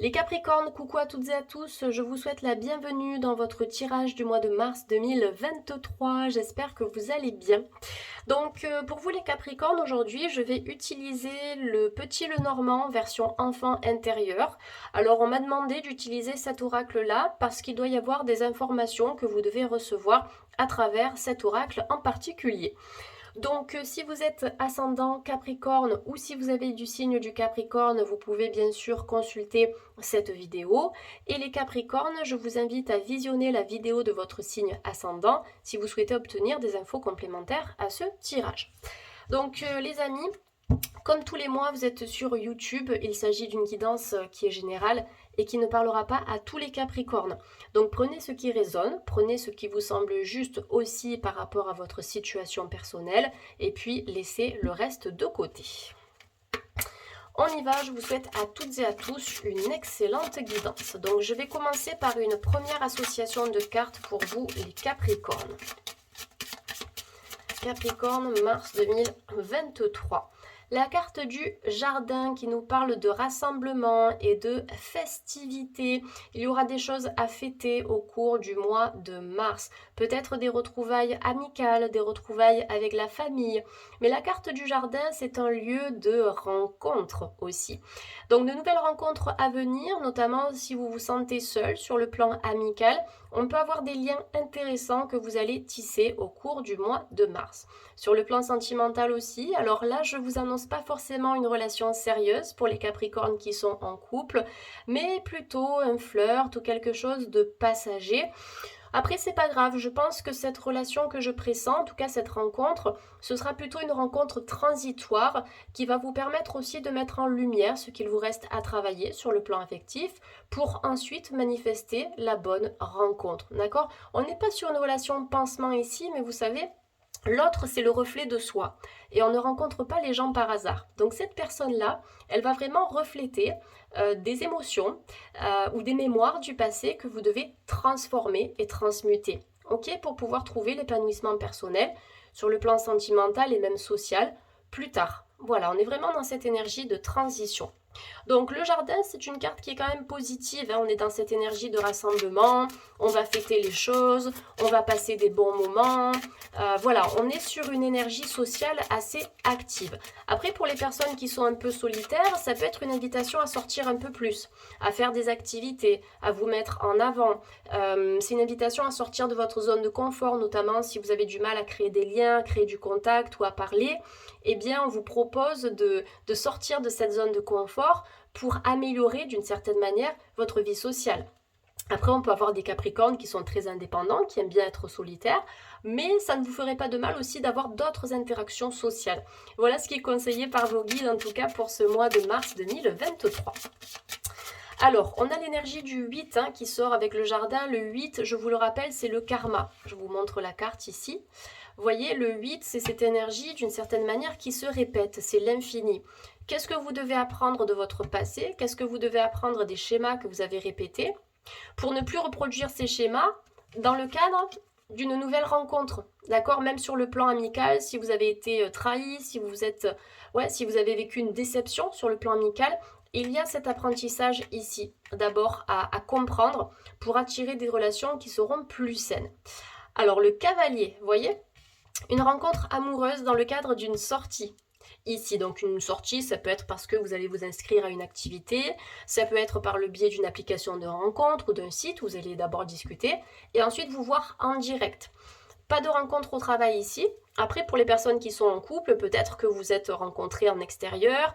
Les Capricornes, coucou à toutes et à tous, je vous souhaite la bienvenue dans votre tirage du mois de mars 2023, j'espère que vous allez bien. Donc pour vous les Capricornes, aujourd'hui je vais utiliser le Petit Lenormand version enfant intérieur. Alors on m'a demandé d'utiliser cet oracle là parce qu'il doit y avoir des informations que vous devez recevoir à travers cet oracle en particulier. Donc si vous êtes ascendant Capricorne ou si vous avez du signe du Capricorne, vous pouvez bien sûr consulter cette vidéo. Et les Capricornes, je vous invite à visionner la vidéo de votre signe ascendant si vous souhaitez obtenir des infos complémentaires à ce tirage. Donc les amis, comme tous les mois, vous êtes sur YouTube, il s'agit d'une guidance qui est générale et qui ne parlera pas à tous les Capricornes. Donc prenez ce qui résonne, prenez ce qui vous semble juste aussi par rapport à votre situation personnelle et puis laissez le reste de côté. On y va, je vous souhaite à toutes et à tous une excellente guidance. Donc je vais commencer par une première association de cartes pour vous les Capricornes. Capricorne, mars 2023. La carte du jardin qui nous parle de rassemblement et de festivités. Il y aura des choses à fêter au cours du mois de mars. Peut-être des retrouvailles amicales, des retrouvailles avec la famille. Mais la carte du jardin, c'est un lieu de rencontre aussi. Donc de nouvelles rencontres à venir, notamment si vous vous sentez seul sur le plan amical. On peut avoir des liens intéressants que vous allez tisser au cours du mois de mars. Sur le plan sentimental aussi, alors là je vous annonce pas forcément une relation sérieuse pour les Capricornes qui sont en couple, mais plutôt un flirt ou quelque chose de passager. Après c'est pas grave, je pense que cette relation que je pressens, en tout cas cette rencontre, ce sera plutôt une rencontre transitoire qui va vous permettre aussi de mettre en lumière ce qu'il vous reste à travailler sur le plan affectif pour ensuite manifester la bonne rencontre, d'accord? On n'est pas sur une relation pansement ici, mais vous savez, l'autre, c'est le reflet de soi. Et on ne rencontre pas les gens par hasard. Donc cette personne-là, elle va vraiment refléter des émotions ou des mémoires du passé que vous devez transformer et transmuter. Ok, pour pouvoir trouver l'épanouissement personnel sur le plan sentimental et même social plus tard. Voilà, on est vraiment dans cette énergie de transition. Donc le jardin, c'est une carte qui est quand même positive, hein. On est dans cette énergie de rassemblement, on va fêter les choses, on va passer des bons moments. Voilà, on est sur une énergie sociale assez active. Après, pour les personnes qui sont un peu solitaires, ça peut être une invitation à sortir un peu plus, à faire des activités, à vous mettre en avant. C'est une invitation à sortir de votre zone de confort, notamment si vous avez du mal à créer des liens, à créer du contact ou à parler. Eh bien, on vous propose de sortir de cette zone de confort pour améliorer d'une certaine manière votre vie sociale. Après, on peut avoir des Capricornes qui sont très indépendants, qui aiment bien être solitaires, mais ça ne vous ferait pas de mal aussi d'avoir d'autres interactions sociales. Voilà ce qui est conseillé par vos guides, en tout cas pour ce mois de mars 2023. Alors, on a l'énergie du 8 qui sort avec le jardin. Le 8, je vous le rappelle, c'est le karma. Je vous montre la carte ici. Vous voyez, le 8, c'est cette énergie d'une certaine manière qui se répète, c'est l'infini. Qu'est-ce que vous devez apprendre de votre passé? Qu'est-ce que vous devez apprendre des schémas que vous avez répétés pour ne plus reproduire ces schémas dans le cadre d'une nouvelle rencontre, d'accord? Même sur le plan amical, si vous avez été trahi, si vous avez vécu une déception sur le plan amical, il y a cet apprentissage ici, d'abord à comprendre pour attirer des relations qui seront plus saines. Alors le cavalier, vous voyez, une rencontre amoureuse dans le cadre d'une sortie. Ici, donc une sortie, ça peut être parce que vous allez vous inscrire à une activité, ça peut être par le biais d'une application de rencontre ou d'un site où vous allez d'abord discuter et ensuite vous voir en direct. Pas de rencontre au travail ici. Après, pour les personnes qui sont en couple, peut-être que vous êtes rencontrés en extérieur,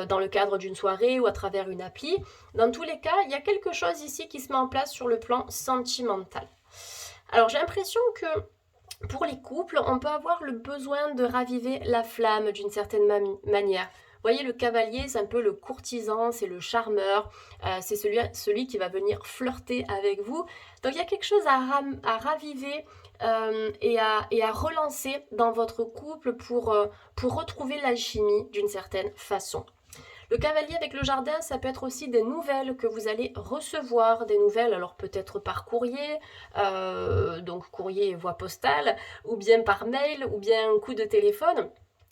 dans le cadre d'une soirée ou à travers une appli. Dans tous les cas, il y a quelque chose ici qui se met en place sur le plan sentimental. Alors, j'ai l'impression que pour les couples, on peut avoir le besoin de raviver la flamme d'une certaine manière. Vous voyez, le cavalier, c'est un peu le courtisan, c'est le charmeur, c'est celui qui va venir flirter avec vous. Donc il y a quelque chose à raviver et à relancer dans votre couple pour retrouver l'alchimie d'une certaine façon. Le cavalier avec le jardin, ça peut être aussi des nouvelles que vous allez recevoir, des nouvelles, alors peut-être par courrier, donc courrier et voie postale, ou bien par mail, ou bien un coup de téléphone.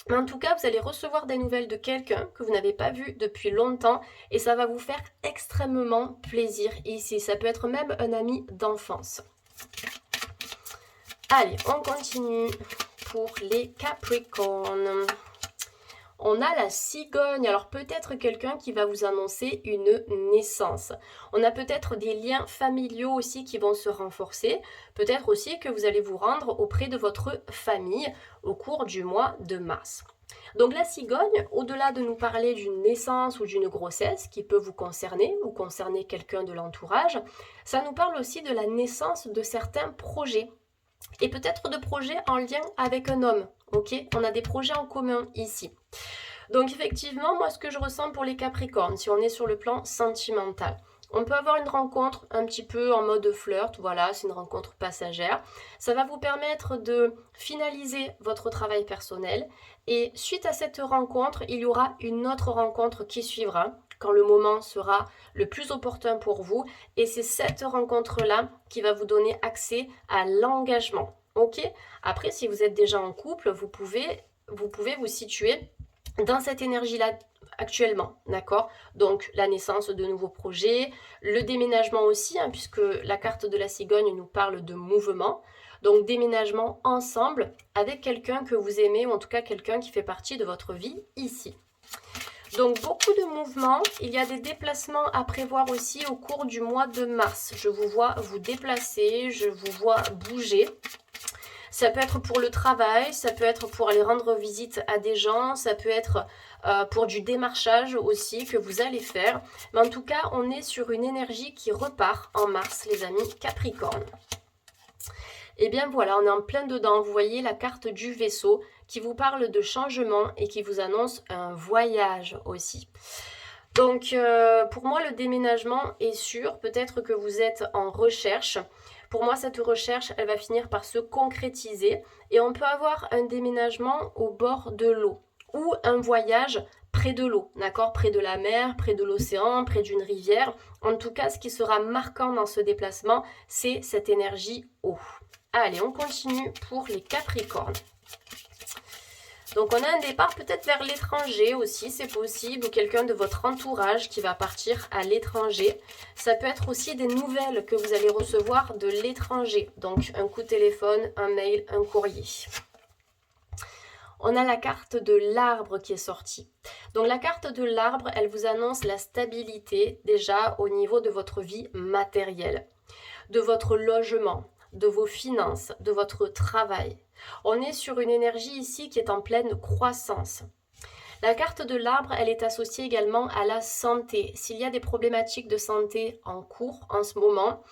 Mais en tout cas, vous allez recevoir des nouvelles de quelqu'un que vous n'avez pas vu depuis longtemps et ça va vous faire extrêmement plaisir ici. Ça peut être même un ami d'enfance. Allez, on continue pour les Capricornes. On a la cigogne, alors peut-être quelqu'un qui va vous annoncer une naissance. On a peut-être des liens familiaux aussi qui vont se renforcer. Peut-être aussi que vous allez vous rendre auprès de votre famille au cours du mois de mars. Donc la cigogne, au-delà de nous parler d'une naissance ou d'une grossesse qui peut vous concerner ou concerner quelqu'un de l'entourage, ça nous parle aussi de la naissance de certains projets. Et peut-être de projets en lien avec un homme, ok? On a des projets en commun ici. Donc effectivement, moi ce que je ressens pour les Capricornes, si on est sur le plan sentimental, on peut avoir une rencontre un petit peu en mode flirt, voilà, c'est une rencontre passagère. Ça va vous permettre de finaliser votre travail personnel et suite à cette rencontre, il y aura une autre rencontre qui suivra quand le moment sera le plus opportun pour vous et c'est cette rencontre-là qui va vous donner accès à l'engagement. Ok? Après, si vous êtes déjà en couple, vous pouvez vous situer dans cette énergie-là actuellement, d'accord? Donc la naissance de nouveaux projets, le déménagement aussi, hein, puisque la carte de la cigogne nous parle de mouvement. Donc déménagement ensemble avec quelqu'un que vous aimez, ou en tout cas quelqu'un qui fait partie de votre vie ici. Donc beaucoup de mouvements, il y a des déplacements à prévoir aussi au cours du mois de mars. Je vous vois vous déplacer, je vous vois bouger. Ça peut être pour le travail, ça peut être pour aller rendre visite à des gens, ça peut être pour du démarchage aussi que vous allez faire. Mais en tout cas, on est sur une énergie qui repart en mars, les amis Capricorne. Et bien voilà, on est en plein dedans. Vous voyez la carte du vaisseau qui vous parle de changement et qui vous annonce un voyage aussi. Donc pour moi, le déménagement est sûr. Peut-être que vous êtes en recherche. Pour moi, cette recherche, elle va finir par se concrétiser et on peut avoir un déménagement au bord de l'eau ou un voyage près de l'eau, d'accord? Près de la mer, près de l'océan, près d'une rivière. En tout cas, ce qui sera marquant dans ce déplacement, c'est cette énergie eau. Allez, on continue pour les Capricornes. Donc on a un départ peut-être vers l'étranger aussi, c'est possible, ou quelqu'un de votre entourage qui va partir à l'étranger. Ça peut être aussi des nouvelles que vous allez recevoir de l'étranger. Donc un coup de téléphone, un mail, un courrier. On a la carte de l'arbre qui est sortie. Donc la carte de l'arbre, elle vous annonce la stabilité déjà au niveau de votre vie matérielle, de votre logement, de vos finances, de votre travail. On est sur une énergie ici qui est en pleine croissance. La carte de l'arbre, elle est associée également à la santé. S'il y a des problématiques de santé en cours en ce moment,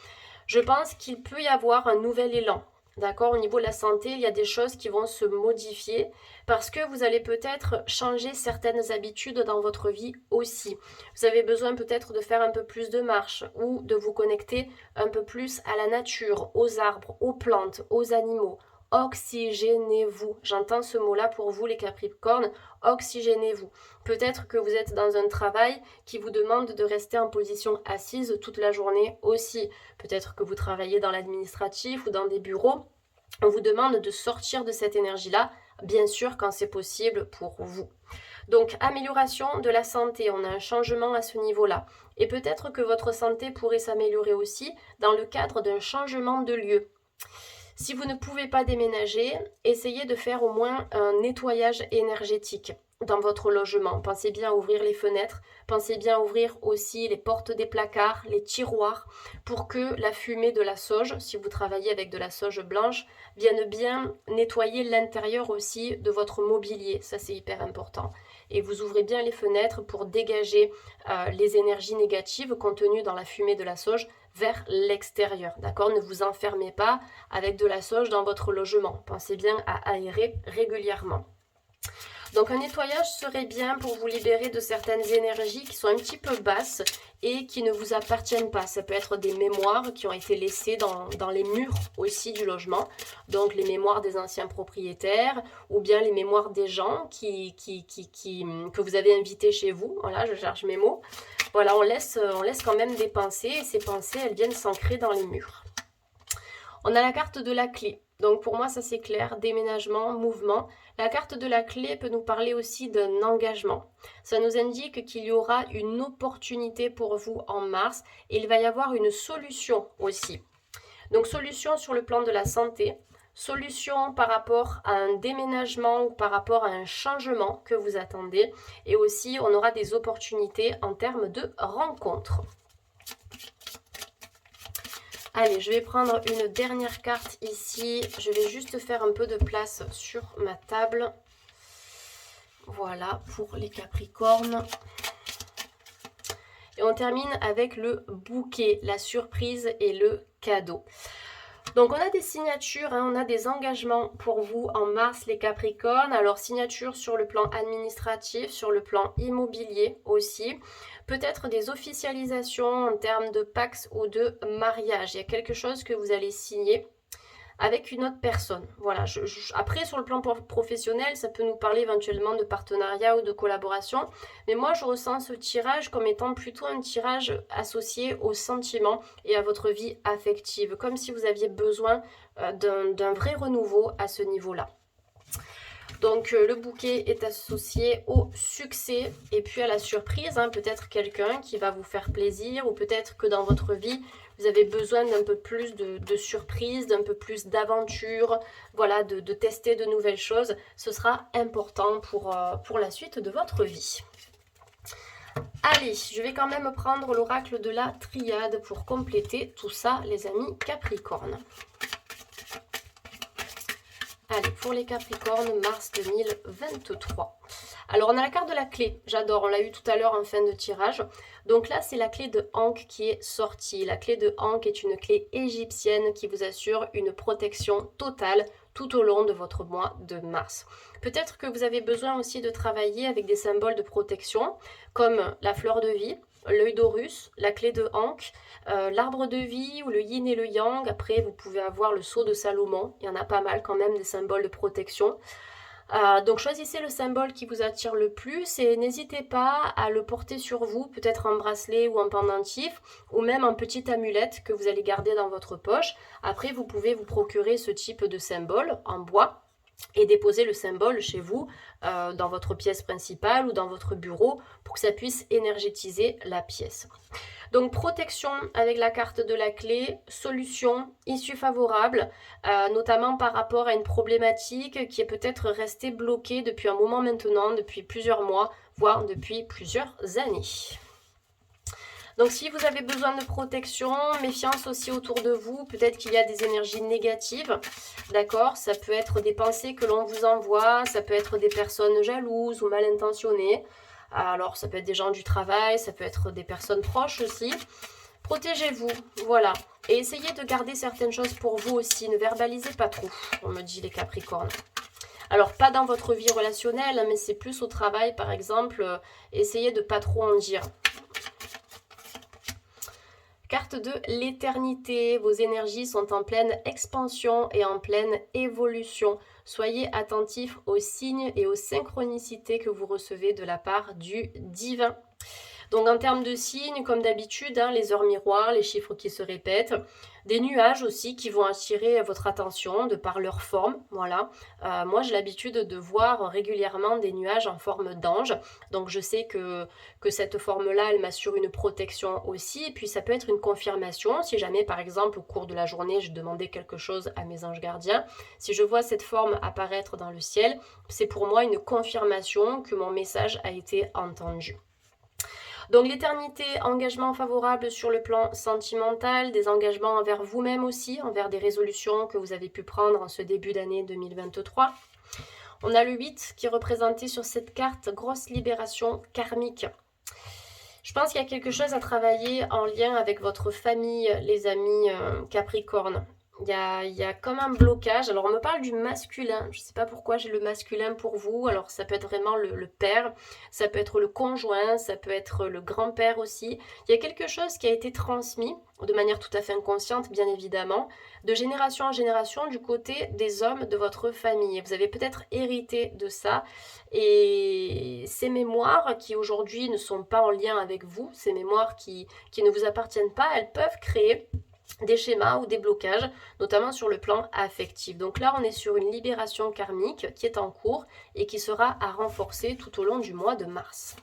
je pense qu'il peut y avoir un nouvel élan. D'accord, au niveau de la santé, il y a des choses qui vont se modifier parce que vous allez peut-être changer certaines habitudes dans votre vie aussi. Vous avez besoin peut-être de faire un peu plus de marche ou de vous connecter un peu plus à la nature, aux arbres, aux plantes, aux animaux. Oxygénez-vous. J'entends ce mot-là pour vous les Capricornes, oxygénez-vous. Peut-être que vous êtes dans un travail qui vous demande de rester en position assise toute la journée aussi. Peut-être que vous travaillez dans l'administratif ou dans des bureaux. On vous demande de sortir de cette énergie-là, bien sûr quand c'est possible pour vous. Donc amélioration de la santé, on a un changement à ce niveau-là. Et peut-être que votre santé pourrait s'améliorer aussi dans le cadre d'un changement de lieu. Si vous ne pouvez pas déménager, essayez de faire au moins un nettoyage énergétique dans votre logement. Pensez bien à ouvrir les fenêtres, pensez bien à ouvrir aussi les portes des placards, les tiroirs, pour que la fumée de la sauge, si vous travaillez avec de la sauge blanche, vienne bien nettoyer l'intérieur aussi de votre mobilier. Ça, c'est hyper important. Et vous ouvrez bien les fenêtres pour dégager les énergies négatives contenues dans la fumée de la sauge vers l'extérieur, d'accord? Ne vous enfermez pas avec de la sauge dans votre logement. Pensez bien à aérer régulièrement. Donc un nettoyage serait bien pour vous libérer de certaines énergies qui sont un petit peu basses et qui ne vous appartiennent pas. Ça peut être des mémoires qui ont été laissées dans les murs aussi du logement. Donc les mémoires des anciens propriétaires ou bien les mémoires des gens que vous avez invités chez vous. Voilà, je cherche mes mots. Voilà, on laisse quand même des pensées et ces pensées, elles viennent s'ancrer dans les murs. On a la carte de la clé. Donc pour moi, ça c'est clair, déménagement, mouvement. La carte de la clé peut nous parler aussi d'un engagement. Ça nous indique qu'il y aura une opportunité pour vous en mars et il va y avoir une solution aussi. Donc solution sur le plan de la santé, solution par rapport à un déménagement ou par rapport à un changement que vous attendez. Et aussi, on aura des opportunités en termes de rencontres. Allez, je vais prendre une dernière carte ici. Je vais juste faire un peu de place sur ma table. Voilà, pour les Capricornes. Et on termine avec le bouquet, la surprise et le cadeau. Donc on a des signatures, on a des engagements pour vous en mars les Capricornes. Alors signature sur le plan administratif, sur le plan immobilier aussi. Peut-être des officialisations en termes de Pax ou de mariage. Il y a quelque chose que vous allez signer avec une autre personne. Voilà. Après, sur le plan professionnel, ça peut nous parler éventuellement de partenariat ou de collaboration. Mais moi, je ressens ce tirage comme étant plutôt un tirage associé aux sentiments et à votre vie affective. Comme si vous aviez besoin d'un vrai renouveau à ce niveau-là. Donc le bouquet est associé au succès et puis à la surprise, peut-être quelqu'un qui va vous faire plaisir ou peut-être que dans votre vie, vous avez besoin d'un peu plus de surprise, d'un peu plus d'aventure, voilà, de tester de nouvelles choses. Ce sera important pour la suite de votre vie. Allez, je vais quand même prendre l'oracle de la triade pour compléter tout ça, les amis Capricornes. Allez, pour les Capricornes, mars 2023. Alors, on a la carte de la clé. J'adore, on l'a eu tout à l'heure en fin de tirage. Donc là, c'est la clé de Ankh qui est sortie. La clé de Ankh est une clé égyptienne qui vous assure une protection totale tout au long de votre mois de mars. Peut-être que vous avez besoin aussi de travailler avec des symboles de protection, comme la fleur de vie, l'œil d'Horus, la clé de Ankh, l'arbre de vie ou le yin et le yang. Après, vous pouvez avoir le sceau de Salomon. Il y en a pas mal quand même des symboles de protection. Donc choisissez le symbole qui vous attire le plus et n'hésitez pas à le porter sur vous, peut-être en bracelet ou en pendentif ou même en petite amulette que vous allez garder dans votre poche. Après, vous pouvez vous procurer ce type de symbole en bois et déposer le symbole chez vous dans votre pièce principale ou dans votre bureau pour que ça puisse énergétiser la pièce. Donc protection avec la carte de la clé, solution, issue favorable, notamment par rapport à une problématique qui est peut-être restée bloquée depuis un moment maintenant, depuis plusieurs mois, voire depuis plusieurs années. Donc si vous avez besoin de protection, méfiance aussi autour de vous, peut-être qu'il y a des énergies négatives, d'accord? Ça peut être des pensées que l'on vous envoie, ça peut être des personnes jalouses ou mal intentionnées. Alors ça peut être des gens du travail, ça peut être des personnes proches aussi. Protégez-vous, voilà. Et essayez de garder certaines choses pour vous aussi, ne verbalisez pas trop, on me dit les Capricornes. Alors pas dans votre vie relationnelle, mais c'est plus au travail par exemple, essayez de pas trop en dire. Carte de l'éternité, vos énergies sont en pleine expansion et en pleine évolution. Soyez attentifs aux signes et aux synchronicités que vous recevez de la part du divin. Donc en termes de signes, comme d'habitude, les heures miroirs, les chiffres qui se répètent, des nuages aussi qui vont attirer votre attention de par leur forme, voilà. Moi j'ai l'habitude de voir régulièrement des nuages en forme d'ange, donc je sais que cette forme-là, elle m'assure une protection aussi, et puis ça peut être une confirmation, si jamais par exemple au cours de la journée je demandais quelque chose à mes anges gardiens, si je vois cette forme apparaître dans le ciel, c'est pour moi une confirmation que mon message a été entendu. Donc l'éternité, engagement favorable sur le plan sentimental, des engagements envers vous-même aussi, envers des résolutions que vous avez pu prendre en ce début d'année 2023. On a le 8 qui est représenté sur cette carte, grosse libération karmique. Je pense qu'il y a quelque chose à travailler en lien avec votre famille, les amis Capricorne. Il y a comme un blocage. Alors, on me parle du masculin. Je ne sais pas pourquoi j'ai le masculin pour vous. Alors, ça peut être vraiment le père, ça peut être le conjoint, ça peut être le grand-père aussi. Il y a quelque chose qui a été transmis, de manière tout à fait inconsciente, bien évidemment, de génération en génération du côté des hommes de votre famille. Vous avez peut-être hérité de ça. Et ces mémoires qui aujourd'hui ne sont pas en lien avec vous, ces mémoires qui ne vous appartiennent pas, elles peuvent créer des schémas ou des blocages, notamment sur le plan affectif. Donc là, on est sur une libération karmique qui est en cours et qui sera à renforcer tout au long du mois de mars.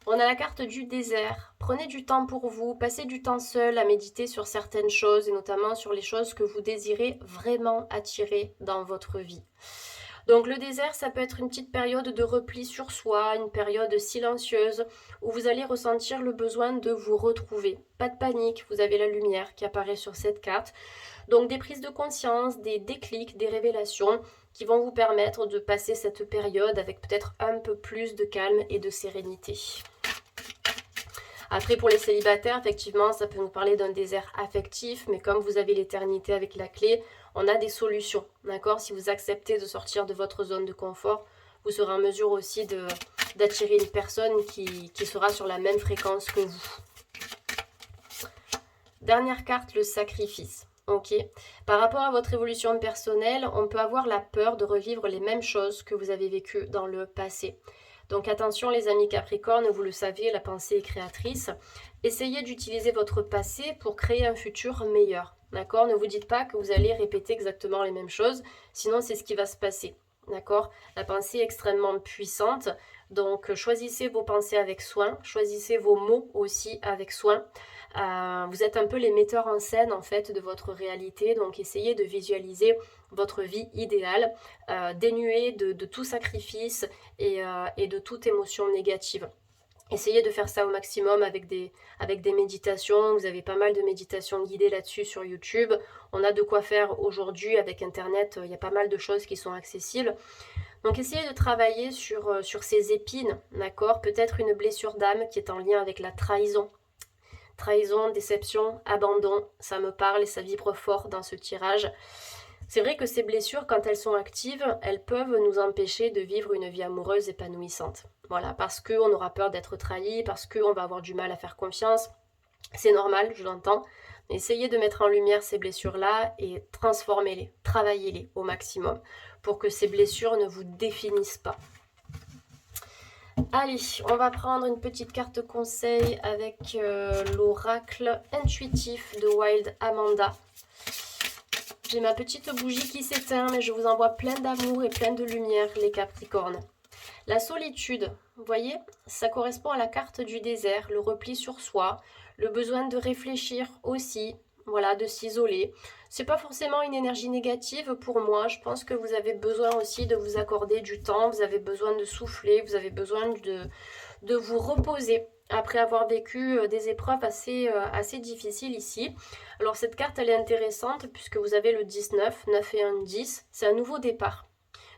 On a la carte du désert. Prenez du temps pour vous, passez du temps seul à méditer sur certaines choses et notamment sur les choses que vous désirez vraiment attirer dans votre vie. Donc le désert, ça peut être une petite période de repli sur soi, une période silencieuse où vous allez ressentir le besoin de vous retrouver. Pas de panique, vous avez la lumière qui apparaît sur cette carte. Donc des prises de conscience, des déclics, des révélations qui vont vous permettre de passer cette période avec peut-être un peu plus de calme et de sérénité. Après, pour les célibataires, effectivement, ça peut nous parler d'un désert affectif, mais comme vous avez l'éternité avec la clé, on a des solutions, d'accord? Si vous acceptez de sortir de votre zone de confort, vous serez en mesure aussi d'attirer une personne qui sera sur la même fréquence que vous. Dernière carte, le sacrifice. Ok. Par rapport à votre évolution personnelle, on peut avoir la peur de revivre les mêmes choses que vous avez vécues dans le passé. Donc attention les amis Capricorne, vous le savez, la pensée est créatrice. Essayez d'utiliser votre passé pour créer un futur meilleur. D'accord? Ne vous dites pas que vous allez répéter exactement les mêmes choses, sinon c'est ce qui va se passer. D'accord? La pensée est extrêmement puissante, donc choisissez vos pensées avec soin, choisissez vos mots aussi avec soin. Vous êtes un peu les metteurs en scène en fait de votre réalité, donc essayez de visualiser votre vie idéale, dénuée de tout sacrifice et de toute émotion négative. Essayez de faire ça au maximum avec des méditations. Vous avez pas mal de méditations guidées là-dessus sur YouTube. On a de quoi faire aujourd'hui avec Internet. Il y a pas mal de choses qui sont accessibles. Donc essayez de travailler sur ces épines, d'accord? Peut-être une blessure d'âme qui est en lien avec la trahison. Trahison, déception, abandon, ça me parle et ça vibre fort dans ce tirage. C'est vrai que ces blessures, quand elles sont actives, elles peuvent nous empêcher de vivre une vie amoureuse épanouissante. Voilà, parce qu'on aura peur d'être trahi, parce qu'on va avoir du mal à faire confiance. C'est normal, je l'entends. Essayez de mettre en lumière ces blessures-là et transformez-les, travaillez-les au maximum pour que ces blessures ne vous définissent pas. Allez, on va prendre une petite carte conseil avec l'oracle intuitif de Wild Amanda. J'ai ma petite bougie qui s'éteint, mais je vous envoie plein d'amour et plein de lumière, les Capricornes. La solitude, vous voyez, ça correspond à la carte du désert, le repli sur soi, le besoin de réfléchir aussi, voilà, de s'isoler. C'est pas forcément une énergie négative pour moi, je pense que vous avez besoin aussi de vous accorder du temps, vous avez besoin de souffler, vous avez besoin de vous reposer après avoir vécu des épreuves assez difficiles ici. Alors cette carte elle est intéressante puisque vous avez le 19, 9 et 1, 10, c'est un nouveau départ.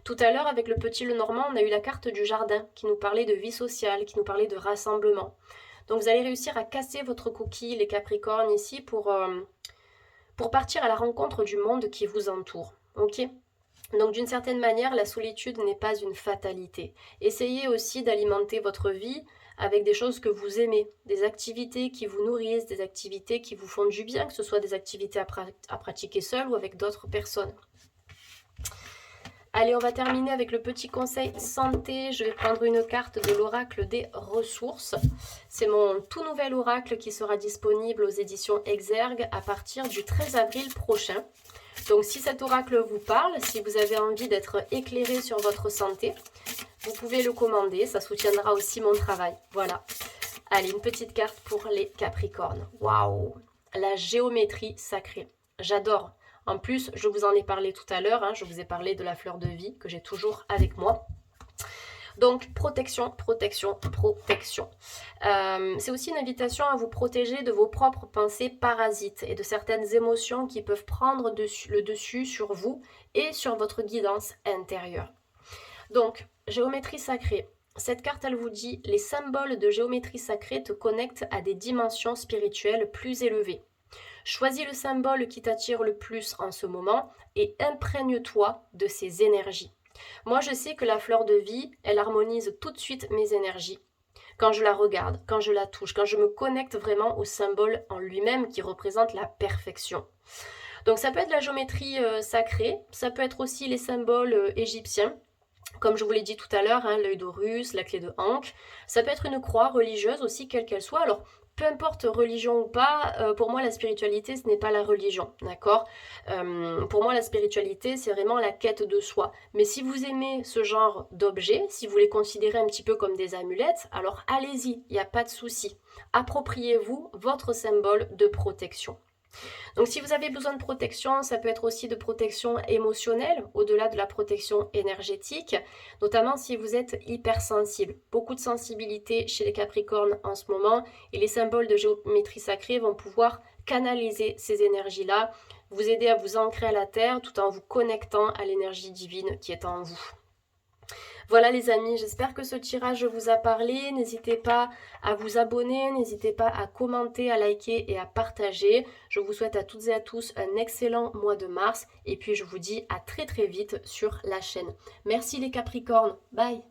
Tout à l'heure avec le petit Lenormand, on a eu la carte du jardin qui nous parlait de vie sociale, qui nous parlait de rassemblement. Donc vous allez réussir à casser votre coquille les Capricornes ici pour partir à la rencontre du monde qui vous entoure. Ok ? Donc d'une certaine manière, la solitude n'est pas une fatalité. Essayez aussi d'alimenter votre vie avec des choses que vous aimez, des activités qui vous nourrissent, des activités qui vous font du bien, que ce soit des activités à pratiquer seul ou avec d'autres personnes. Allez, on va terminer avec le petit conseil santé. Je vais prendre une carte de l'oracle des ressources. C'est mon tout nouvel oracle qui sera disponible aux éditions Exergue à partir du 13 avril prochain. Donc si cet oracle vous parle, si vous avez envie d'être éclairé sur votre santé, vous pouvez le commander, ça soutiendra aussi mon travail. Voilà. Allez, une petite carte pour les Capricornes. Waouh! La géométrie sacrée. J'adore. En plus, je vous en ai parlé tout à l'heure, je vous ai parlé de la fleur de vie que j'ai toujours avec moi. Donc, protection, protection, protection. C'est aussi une invitation à vous protéger de vos propres pensées parasites et de certaines émotions qui peuvent prendre le dessus sur vous et sur votre guidance intérieure. Donc, géométrie sacrée. Cette carte, elle vous dit « Les symboles de géométrie sacrée te connectent à des dimensions spirituelles plus élevées. Choisis le symbole qui t'attire le plus en ce moment et imprègne-toi de ces énergies. » Moi, je sais que la fleur de vie, elle harmonise tout de suite mes énergies. Quand je la regarde, quand je la touche, quand je me connecte vraiment au symbole en lui-même qui représente la perfection. Donc ça peut être la géométrie sacrée, ça peut être aussi les symboles égyptiens. Comme je vous l'ai dit tout à l'heure, l'œil d'Horus, la clé de Ankh. Ça peut être une croix religieuse aussi, quelle qu'elle soit. Alors, peu importe religion ou pas, pour moi la spiritualité ce n'est pas la religion, d'accord? Pour moi la spiritualité c'est vraiment la quête de soi. Mais si vous aimez ce genre d'objets, si vous les considérez un petit peu comme des amulettes, alors allez-y, il n'y a pas de souci. Appropriez-vous votre symbole de protection. Donc si vous avez besoin de protection, ça peut être aussi de protection émotionnelle, au-delà de la protection énergétique, notamment si vous êtes hypersensible. Beaucoup de sensibilité chez les Capricornes en ce moment, et les symboles de géométrie sacrée vont pouvoir canaliser ces énergies-là, vous aider à vous ancrer à la terre tout en vous connectant à l'énergie divine qui est en vous. Voilà les amis, j'espère que ce tirage vous a parlé. N'hésitez pas à vous abonner, n'hésitez pas à commenter, à liker et à partager. Je vous souhaite à toutes et à tous un excellent mois de mars et puis je vous dis à très très vite sur la chaîne. Merci les Capricornes, bye!